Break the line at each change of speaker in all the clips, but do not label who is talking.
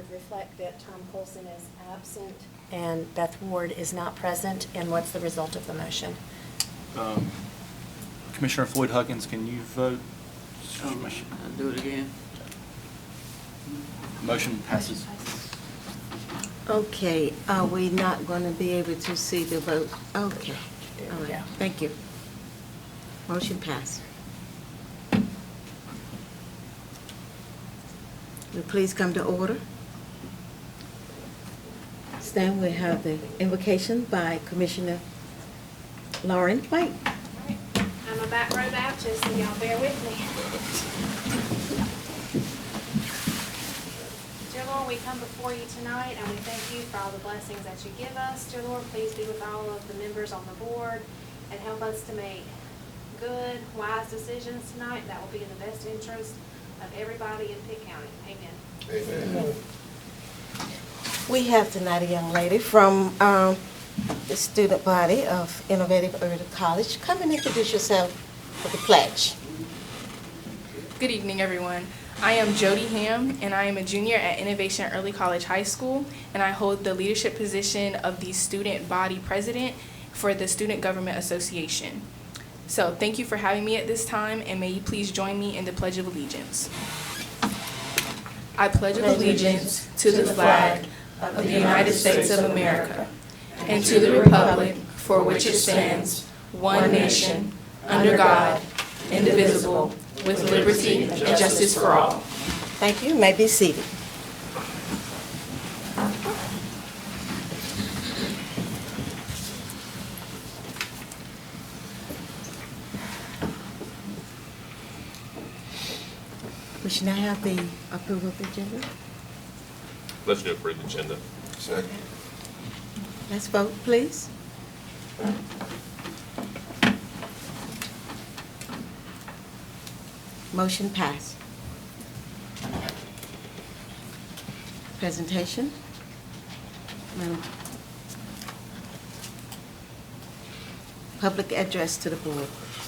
would reflect that Tom Colson is absent and Beth Ward is not present. And what's the result of the motion?
Commissioner Floyd Huggins, can you vote?
I'll do it again.
Motion passes.
Okay, are we not going to be able to see the vote? Okay, all right,
Yeah.
thank you. Motion passed. Will please come to order. Then we have the invocation by Commissioner Lauren White.
I'm a back row Baptist, so y'all bear with me. Dear Lord, we come before you tonight and we thank you for all the blessings that you give us. Dear Lord, please be with all of the members on the board and help us to make good, wise decisions tonight that will be in the best interest of everybody in Pitt County. Amen.
Amen. We have tonight a young lady from the student body of Innovative Early College. Come and introduce yourself for the pledge.
Good evening, everyone. I am Jody Ham, and I am a junior at Innovation Early College High School, and I hold the leadership position of the student body president for the Student Government Association. So thank you for having me at this time, and may you please join me in the Pledge of Allegiance. I pledge allegiance to the flag of the United States of America and to the republic for which it stands, one nation, under God, indivisible, with liberty and justice for all.
Thank you. You may be seated. We should now have the approval of the agenda.
Let's do approve the agenda. Second.
Let's vote, please. Motion passed. Presentation. Madam. Public address to the board.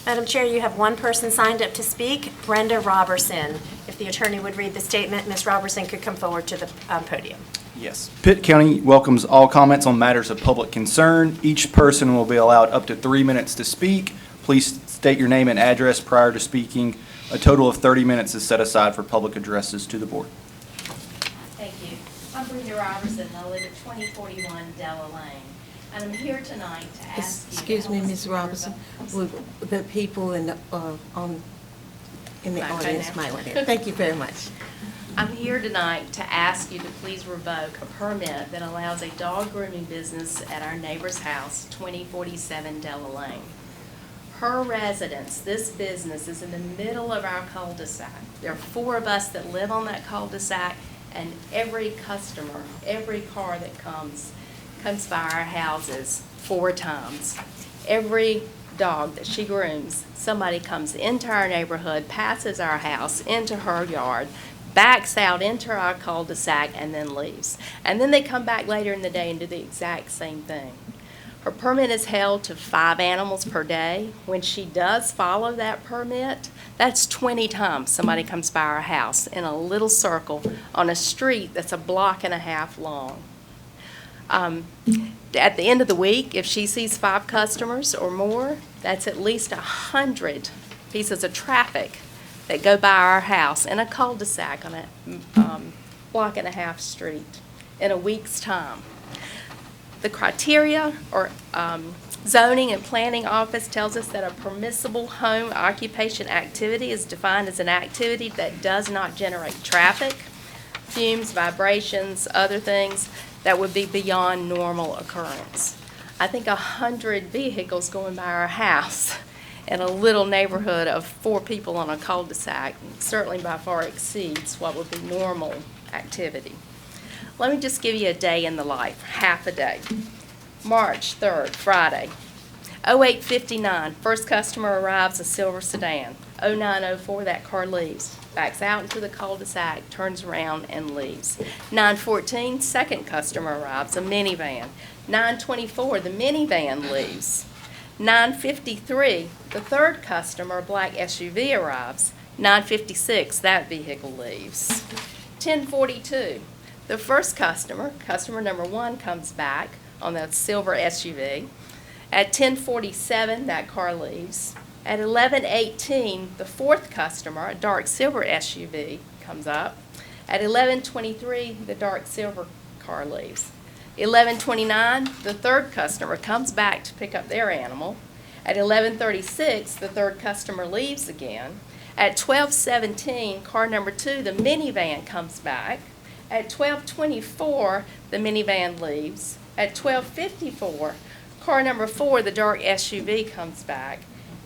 Madam Chair, you have one person signed up to speak, Brenda Robertson. If the attorney would read the statement, Ms. Robertson could come forward to the podium.
Yes. Pitt County welcomes all comments on matters of public concern. Each person will be allowed up to 3 minutes to speak. Please state your name and address prior to speaking. A total of 30 minutes is set aside for public addresses to the board.
Thank you. I'm Brenda Robertson. I live at 2041 Della Lane. And I'm here tonight to ask you.
Excuse me,
to
Ms. Robinson, would the people in the, in the audience might want to. Thank you very much.
I'm here tonight to ask you to please revoke a permit that allows a dog grooming business at our neighbor's house, 2047 Della Lane. Her residence, this business, is in the middle of our cul-de-sac. There are 4 of us that live on that cul-de-sac, and every customer, every car that comes by our houses 4 times. Every dog that she grooms, somebody comes into our neighborhood, passes our house, into her yard, backs out into our cul-de-sac, and then leaves. And then they come back later in the day and do the exact same thing. Her permit is held to 5 animals per day. When she does follow that permit, that's 20 times somebody comes by our house in a little circle on a street that's a block and a half long. At the end of the week, if she sees 5 customers or more, that's at least 100 pieces of traffic that go by our house in a cul-de-sac on a block and a half street in a week's time. The criteria or zoning and planning office tells us that a permissible home occupation activity is defined as an activity that does not generate traffic, fumes, vibrations, other things that would be beyond normal occurrence. I think 100 vehicles going by our house in a little neighborhood of 4 people on a cul-de-sac certainly by far exceeds what would be normal activity. Let me just give you a day in the life, half a day. March 3rd, Friday. 08:59, first customer arrives, a silver sedan. 09:04, that car leaves. Backs out into the cul-de-sac, turns around, and leaves. 9:14, second customer arrives, a minivan. 9:24, the minivan leaves. 9:53, the third customer, a black SUV, arrives. 9:56, that vehicle leaves. 10:42, The first customer, customer number 1, comes back on the silver SUV. At 10:47, that car leaves. At 11:18, the fourth customer, a dark silver SUV, comes up. At 11:23, the dark silver car leaves. 11:29, the third customer comes back to pick up their animal. At 11:36, the third customer leaves again. At 12:17, car number 2, the minivan, comes back. At 12:24, the minivan leaves. At 12:54, car number 4, the dark SUV, comes back.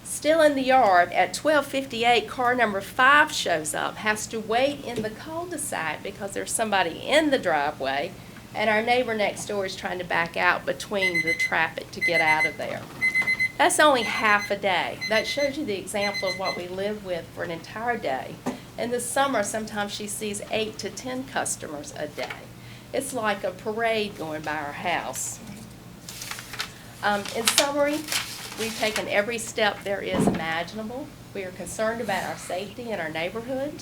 Still in the yard, at 12:58, car number 5 shows up, has to wait in the cul-de-sac because there's somebody in the driveway, and our neighbor next door is trying to back out between the traffic to get out of there. That's only half a day. That shows you the example of what we live with for an entire day. In the summer, sometimes she sees 8 to 10 customers a day. It's like a parade going by our house. In summary, we've taken every step there is imaginable. We are concerned about our safety in our neighborhood.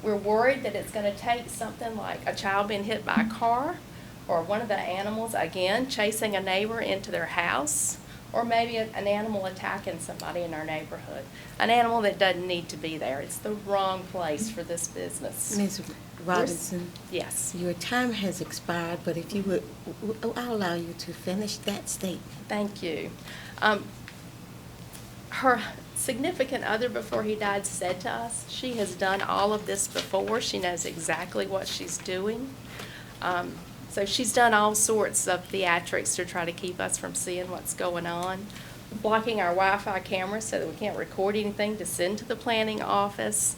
We're worried that it's going to take something like a child being hit by a car, or one of the animals, again, chasing a neighbor into their house, or maybe an animal attacking somebody in our neighborhood. An animal that doesn't need to be there. It's the wrong place for this business.
Ms. Robinson,
Yes.
your time has expired, but if you would, I'll allow you to finish that statement.
Thank you. Her significant other before he died said to us, she has done all of this before. She knows exactly what she's doing. So she's done all sorts of theatrics to try to keep us from seeing what's going on. Blocking our Wi-Fi cameras so that we can't record anything to send to the planning office.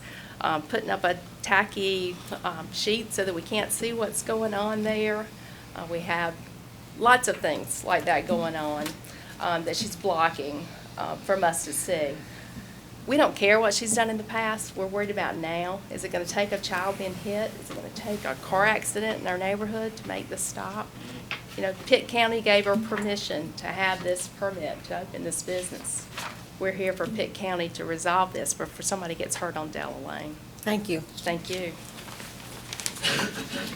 Putting up a tacky sheet so that we can't see what's going on there. We have lots of things like that going on that she's blocking from us to see. We don't care what she's done in the past. We're worried about now. Is it going to take a child being hit? Is it going to take a car accident in our neighborhood to make this stop? You know, Pitt County gave her permission to have this permit to open this business. We're here for Pitt County to resolve this before somebody gets hurt on Della Lane.
Thank you.
Thank you.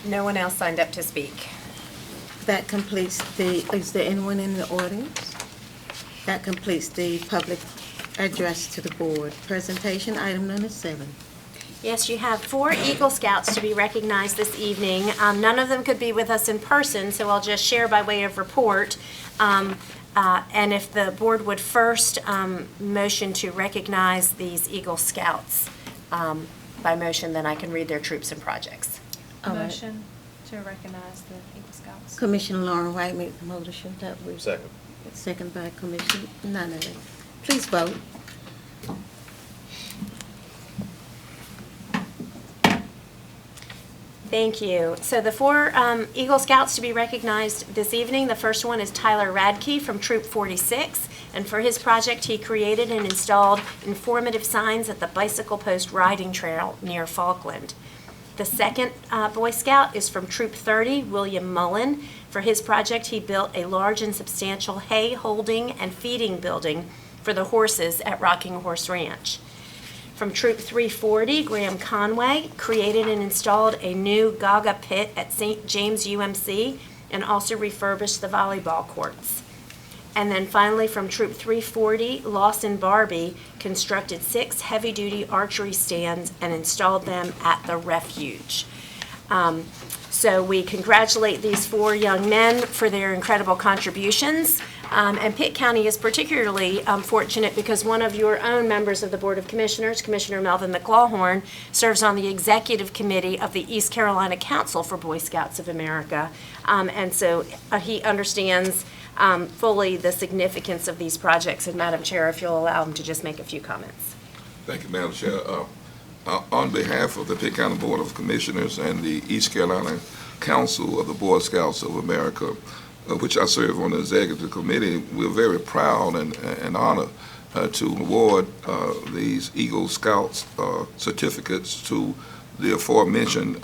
No one else signed up to speak.
That completes is there anyone in the audience? That completes the public address to the board. Presentation, item number 7.
Yes, you have 4 Eagle Scouts to be recognized this evening. None of them could be with us in person, so I'll just share by way of report. And if the board would first motion to recognize these Eagle Scouts by motion, then I can read their troops and projects.
All right.
Motion to recognize the Eagle Scouts.
Commissioner Lauren White made the motion. That was
Second.
second by Commissioner Nunley. Please vote.
Thank you. So the 4 Eagle Scouts to be recognized this evening, the first one is Tyler Radke from Troop 46. And for his project, he created and installed informative signs at the bicycle post riding trail near Falkland. The second Boy Scout is from Troop 30, William Mullen. For his project, he built a large and substantial hay holding and feeding building for the horses at Rocking Horse Ranch. From Troop 340, Graham Conway created and installed a new Gaga pit at St. James UMC and also refurbished the volleyball courts. And then finally, from Troop 340, Lawson Barbie constructed 6 heavy-duty archery stands and installed them at the refuge. So we congratulate these 4 young men for their incredible contributions. And Pitt County is particularly fortunate because one of your own members of the Board of Commissioners, Commissioner Melvin McLawhorn, serves on the executive committee of the East Carolina Council for Boy Scouts of America. And so he understands fully the significance of these projects. And Madam Chair, if you'll allow him to just make a few comments.
Thank you, Madam Chair. On behalf of the Pitt County Board of Commissioners and the East Carolina Council of the Boy Scouts of America, which I serve on the executive committee, we're very proud and honored to award these Eagle Scouts certificates to the aforementioned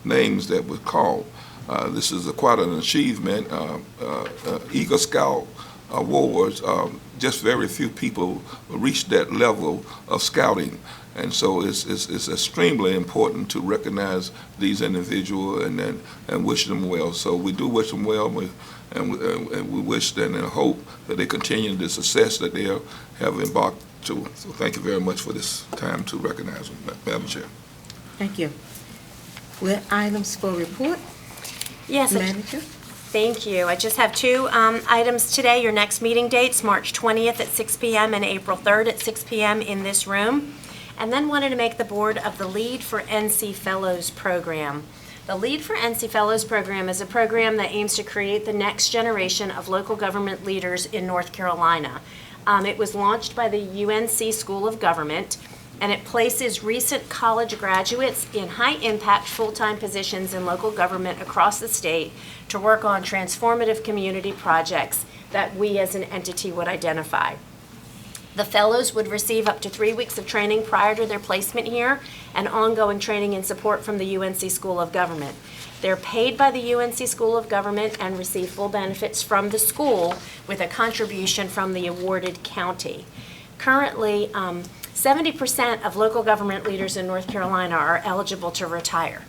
names that were called. This is quite an achievement. Eagle Scout awards, just very few people reach that level of scouting. And so it's extremely important to recognize these individuals and wish them well. So we do wish them well, and we wish and hope that they continue the success that they have embarked to. So thank you very much for this time to recognize them, Madam Chair.
Thank you. With items for report,
Yes,
manager?
thank you. I just have two items today. Your next meeting dates, March 20th at 6 p.m. and April 3rd at 6 p.m. in this room. And then wanted to make the board of the Lead for NC Fellows program. The Lead for NC Fellows program is a program that aims to create the next generation of local government leaders in North Carolina. It was launched by the UNC School of Government, and it places recent college graduates in high-impact full-time positions in local government across the state to work on transformative community projects that we as an entity would identify. The fellows would receive up to 3 weeks of training prior to their placement here and ongoing training and support from the UNC School of Government. They're paid by the UNC School of Government and receive full benefits from the school with a contribution from the awarded county. Currently, 70% of local government leaders in North Carolina are eligible to retire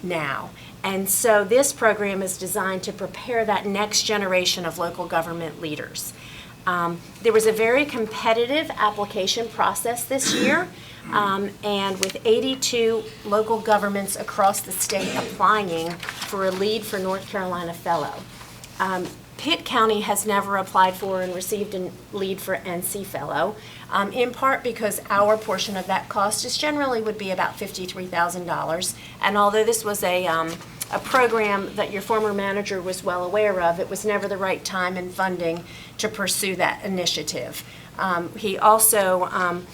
now. And so this program is designed to prepare that next generation of local government leaders. There was a very competitive application process this year, and with 82 local governments across the state applying for a Lead for North Carolina Fellow. Pitt County has never applied for and received a Lead for NC Fellow, in part because our portion of that cost is generally would be about $53,000. And although this was a program that your former manager was well aware of, it was never the right time and funding to pursue that initiative. He also,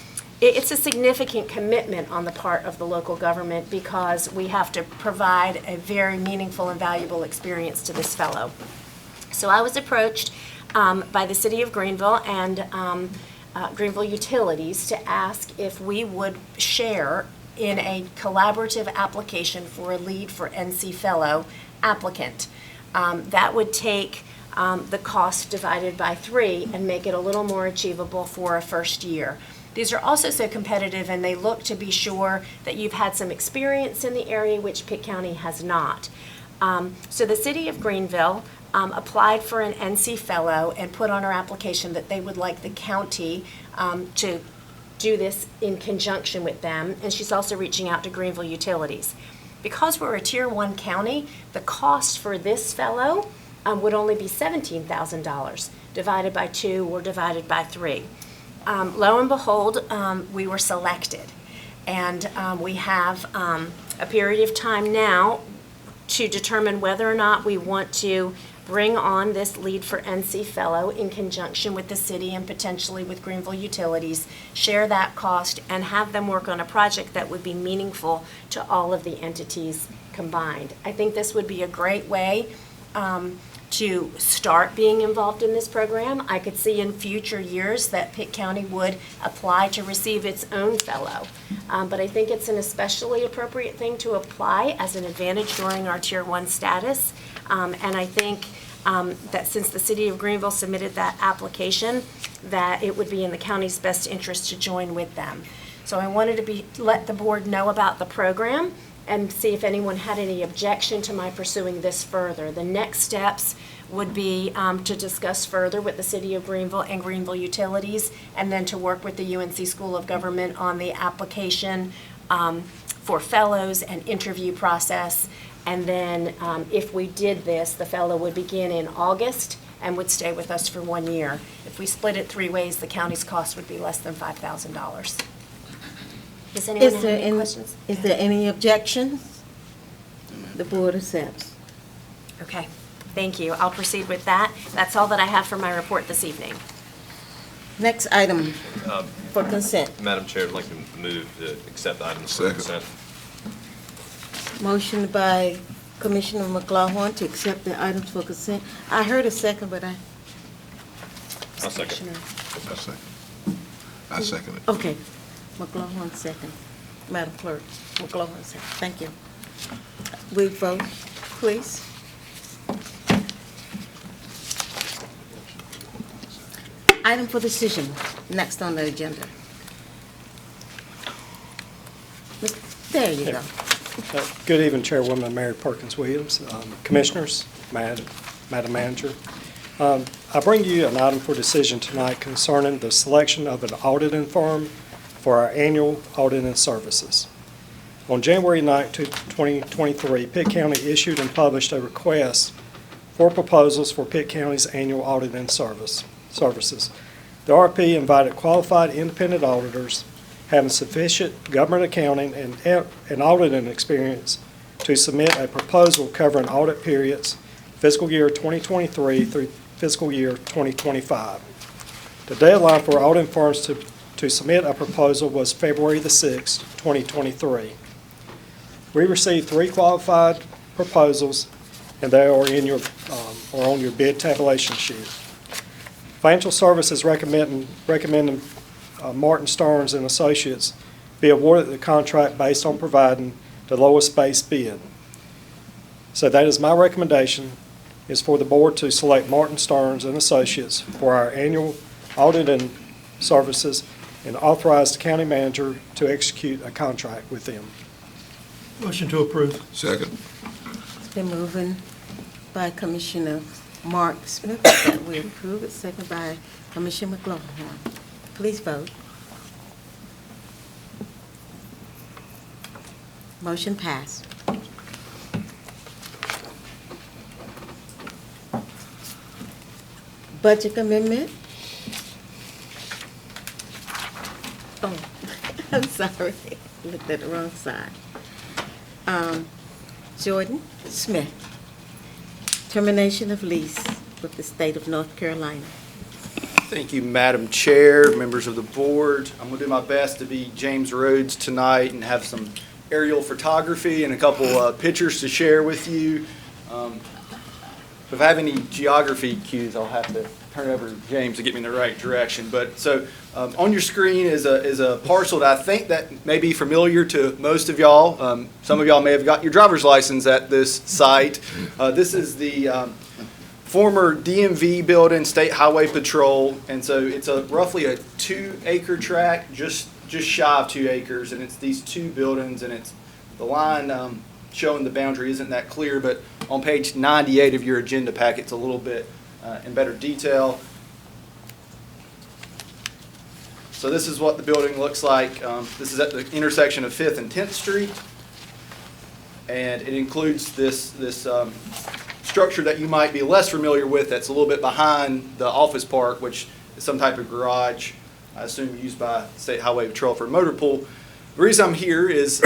it's a significant commitment on the part of the local government because we have to provide a very meaningful and valuable experience to this fellow. So I was approached by the city of Greenville and Greenville Utilities to ask if we would share in a collaborative application for a Lead for NC Fellow applicant. That would take the cost divided by 3 and make it a little more achievable for a first year. These are also so competitive, and they look to be sure that you've had some experience in the area, which Pitt County has not. So the city of Greenville applied for an NC Fellow and put on our application that they would like the county to do this in conjunction with them, and she's also reaching out to Greenville Utilities. Because we're a Tier 1 county, the cost for this fellow would only be $17,000 divided by 2 or divided by 3. Lo and behold, we were selected, and we have a period of time now to determine whether or not we want to bring on this Lead for NC Fellow in conjunction with the city and potentially with Greenville Utilities, share that cost, and have them work on a project that would be meaningful to all of the entities combined. I think this would be a great way to start being involved in this program. I could see in future years that Pitt County would apply to receive its own fellow. But I think it's an especially appropriate thing to apply as an advantage during our Tier 1 status. And I think that since the city of Greenville submitted that application, that it would be in the county's best interest to join with them. So I wanted to let the board know about the program and see if anyone had any objection to my pursuing this further. The next steps would be to discuss further with the city of Greenville and Greenville Utilities, and then to work with the UNC School of Government on the application for fellows and interview process. And then if we did this, the fellow would begin in August and would stay with us for 1 year. If we split it 3 ways, the county's cost would be less than $5,000. Does anyone have any questions?
Is there any objections? The board accepts.
Okay, thank you. I'll proceed with that. That's all that I have for my report this evening.
Next item for consent.
Madam Chair, I'd like to move to accept items for
Second.
consent.
Motion by Commissioner McLaughlin to accept the items for consent. I heard a second, but
I'll second.
I second it.
Okay. McLaughlin second. Madam Clerk, McLaughlin second. Thank you. We vote, please. Item for decision, next on the agenda. There you go.
Good evening, Chairwoman Mary Perkins Williams, Commissioners, Madam Manager. I bring you an item for decision tonight concerning the selection of an auditing firm for our annual auditing services. On January 9, 2023, Pitt County issued and published a request for proposals for Pitt County's annual auditing services. The RP invited qualified independent auditors having sufficient government accounting and auditing experience to submit a proposal covering audit periods fiscal year 2023 through fiscal year 2025. The deadline for auditing firms to submit a proposal was February the 6th, 2023. We received 3 qualified proposals, and they are in your or on your bid tabulation sheet. Financial Services recommending Martin Starnes and Associates be awarded the contract based on providing the lowest base bid. So that is my recommendation, is for the board to select Martin Starnes and Associates for our annual auditing services and authorize the county manager to execute a contract with them.
Motion to approve.
Second.
It's been moved by Commissioner Mark Smith that we approve it, second by Commissioner McLaughlin. Please vote. Motion passed. Budget amendment? Oh, I'm sorry, looked at the wrong side. Jordan Smith, termination of lease with the state of North Carolina.
Thank you, Madam Chair, members of the board. I'm going to do my best to be James Rhodes tonight and have some aerial photography and a couple pictures to share with you. If I have any geography cues, I'll have to turn it over to James to get me in the right direction. But so on your screen is a parcel that I think that may be familiar to most of y'all. Some of y'all may have got your driver's license at this site. This is the former DMV building, State Highway Patrol, and so it's roughly a 2-acre tract, just shy of 2 acres, and it's these 2 buildings, and it's the line showing the boundary isn't that clear, but on page 98 of your agenda packet, it's a little bit in better detail. So this is what the building looks like. This is at the intersection of 5th and 10th Street, and it includes this structure that you might be less familiar with that's a little bit behind the office park, which is some type of garage, I assume used by State Highway Patrol for a motor pool. The reason I'm here is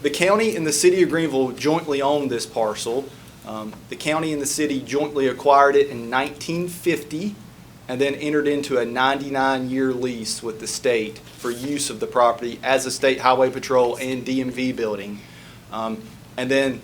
the county and the city of Greenville jointly own this parcel. The county and the city jointly acquired it in 1950 and then entered into a 99-year lease with the state for use of the property as a State Highway Patrol and DMV building. And then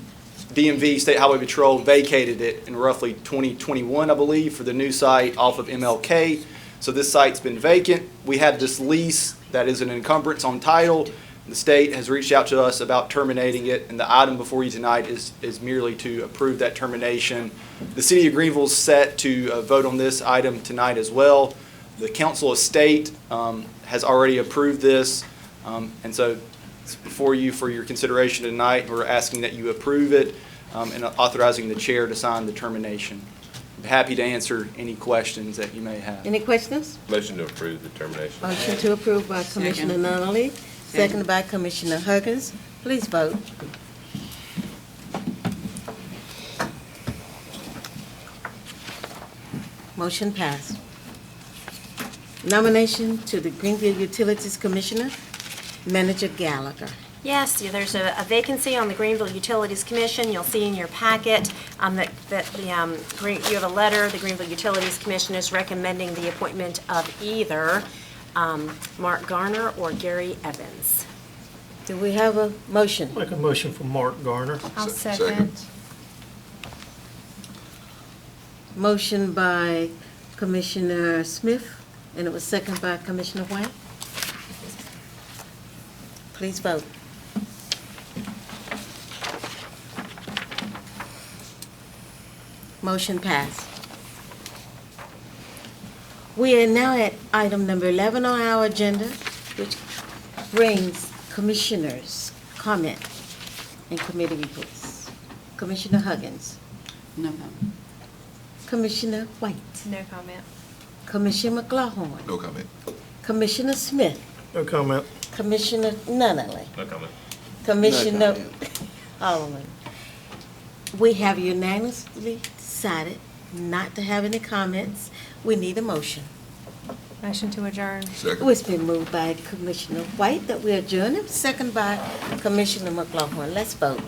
DMV, State Highway Patrol, vacated it in roughly 2021, I believe, for the new site off of MLK. So this site's been vacant. We had this lease that is an encumbrance on title. The state has reached out to us about terminating it, and the item before you tonight is merely to approve that termination. The city of Greenville is set to vote on this item tonight as well. The Council of State has already approved this, and so it's before you for your consideration tonight. We're asking that you approve it and authorizing the chair to sign the termination. I'm happy to answer any questions that you may have.
Any questions?
Motion to approve the termination.
Motion to approve by Commissioner Nunley, seconded by Commissioner Huggins. Please vote. Motion passed. Nomination to the Greenville Utilities Commissioner, Manager Gallagher.
Yes, there's a vacancy on the Greenville Utilities Commission. You'll see in your packet that you have a letter. The Greenville Utilities Commission is recommending the appointment of either Mark Garner or Gary Evans.
Do we have a motion?
Make a motion for Mark Garner.
I'll
Second.
Motion by Commissioner Smith, and it was seconded by Commissioner White. Please vote. Motion passed. We are now at item number 11 on our agenda, which brings commissioners' comment in committee reports? Commissioner Huggins,
No comment.
Commissioner White,
No comment.
Commissioner McLaughlin,
No comment.
Commissioner Smith,
No comment.
Commissioner Nunley,
No comment.
Commissioner Holloman. We have unanimously decided not to have any comments. We need a motion.
Motion to adjourn.
Second.
It's been moved by Commissioner White that we adjourn, and second by Commissioner McLaughlin. Let's vote.